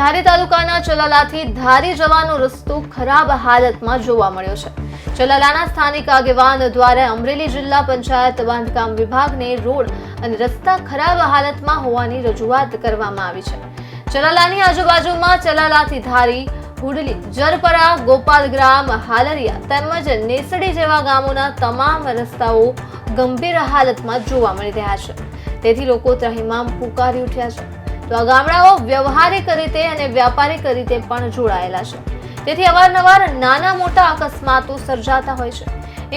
ધારી તાલુકાના ચલાલાથી ધારી જવાનો રસ્તો ખરાબ હાલતમાં જોવા મળ્યો છે. ચલાલાના સ્થાનિક આગેવાન દ્વારા અમરેલી જિલ્લા પંચાયત બાંધકામ વિભાગને રોડ અને રસ્તા ખરાબ હાલતમાં હોવાની રજૂઆત કરવામાં આવી છે. ચલાલાની આજુબાજુમાં ચલાલાથી ધારી, હુડલી, જરપરા, ગોપાલગ્રામ, હાલરિયા તેમજ નેસડી જેવા ગામોના તમામ રસ્તાઓ ગંભીર હાલતમાં જોવા મળી રહ્યા છે. તેથી લોકો ત્રાહિમામ પુકારી ઉઠ્યા છે. તો આ ગામડાઓ વ્યવહારિક રીતે અને વ્યાપારિક રીતે પણ જોડાયેલા છે. તેથી અવારનવાર નાના મોટા અકસ્માતો સર્જાતા હોય છે.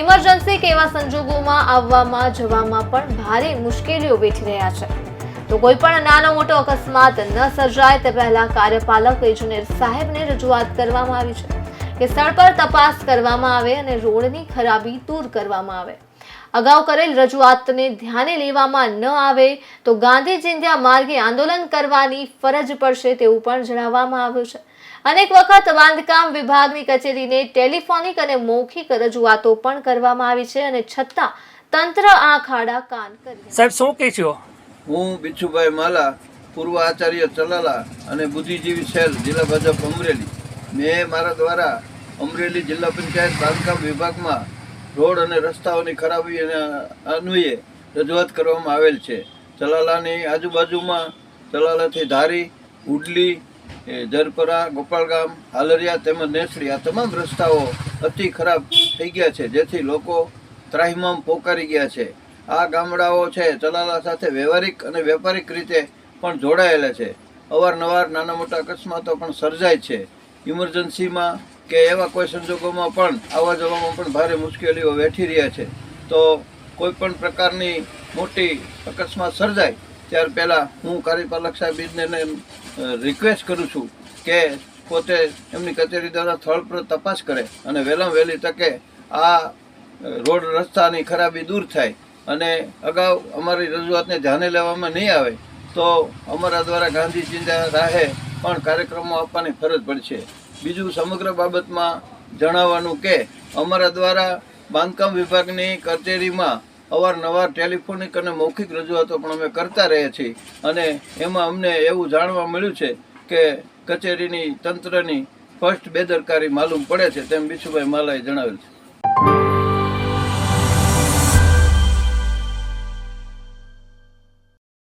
ઇમરજન્સી કે એવા સંજોગોમાં આવવામાં જવામાં પણ ભારે મુશ્કેલીઓ વેઠી રહ્યા છે. તો કોઈ પણ નાનો મોટો અકસ્માત ન સર્જાય તે પહેલા કાર્યપાલક ઇજનેર સાહેબને રજૂઆત કરવામાં આવી છે કે સ્થળ પર તપાસ કરવામાં આવે અને રોડની ખરાબી દૂર કરવામાં આવે. અગાઉ કરેલ રજૂઆતને ધ્યાને લેવામાં ન આવે તો ગાંધી ચિંધ્યા માર્ગે આંદોલન કરવાની ફરજ પડશે તેવું પણ જણાવવામાં આવ્યું છે. અનેક વખત બાંધકામ વિભાગની કચેરીને ટેલિફોનિક અને મૌખિક રજૂઆતો પણ કરવામાં આવી છે અને છતાં તંત્ર આંખ આડા કાન કરી. સાહેબ શું કહેશો? હું બિચ્છુભાઈ માલા, પૂર્વ આચાર્ય ચલાલા અને બુદ્ધિજીવી સેલ જિલ્લા ભાજપ અમરેલી. મેં મારા દ્વારા અમરેલી જિલ્લા પંચાયત બાંધકામ વિભાગમાં રોડ અને રસ્તાઓની ખરાબી અને અન્વયે રજૂઆત કરવામાં આવેલ છે. ચલાલાની આજુબાજુમાં ચલાલાથી ધારી, ઉડલી, જરપરા, ગોપાલગામ, હાલરિયા તેમજ નેસડી આ તમામ રસ્તાઓ અતિ ખરાબ થઈ ગયા છે, જેથી લોકો ત્રાહિમામ પોકારી ગયા છે. આ ગામડાઓ છે ચલાલા સાથે વ્યવહારિક અને વ્યાપારિક રીતે પણ જોડાયેલા છે. અવારનવાર નાના મોટા અકસ્માતો પણ સર્જાય છે. ઇમરજન્સીમાં કે એવા કોઈ સંજોગોમાં પણ આવવા જવામાં પણ ભારે મુશ્કેલીઓ વેઠી રહ્યા છે. તો કોઈ પણ પ્રકારની મોટી અકસ્માત સર્જાય ત્યાર પહેલાં હું કાર્યપાલક સાહેબને રિક્વેસ્ટ કરું છું કે પોતે એમની કચેરી દ્વારા સ્થળ પર તપાસ કરે અને વહેલામાં વહેલી તકે આ રોડ રસ્તાની ખરાબી દૂર થાય. અને અગાઉ અમારી રજૂઆતને ધ્યાને લેવામાં નહીં આવે તો અમારા દ્વારા ગાંધી ચિંધ્યા રાહે પણ કાર્યક્રમો આપવાની ફરજ પડશે. બીજું સમગ્ર બાબતમાં જણાવવાનું કે અમારા દ્વારા બાંધકામ વિભાગની કચેરીમાં અવારનવાર ટેલિફોનિક અને મૌખિક રજૂઆતો પણ અમે કરતા રહ્યા છીએ અને એમાં અમને એવું જાણવા મળ્યું છે કે કચેરીની તંત્રની સ્પષ્ટ બેદરકારી માલુમ પડે છે, તેમ બિચ્છુભાઈ માલાએ જણાવેલ છે.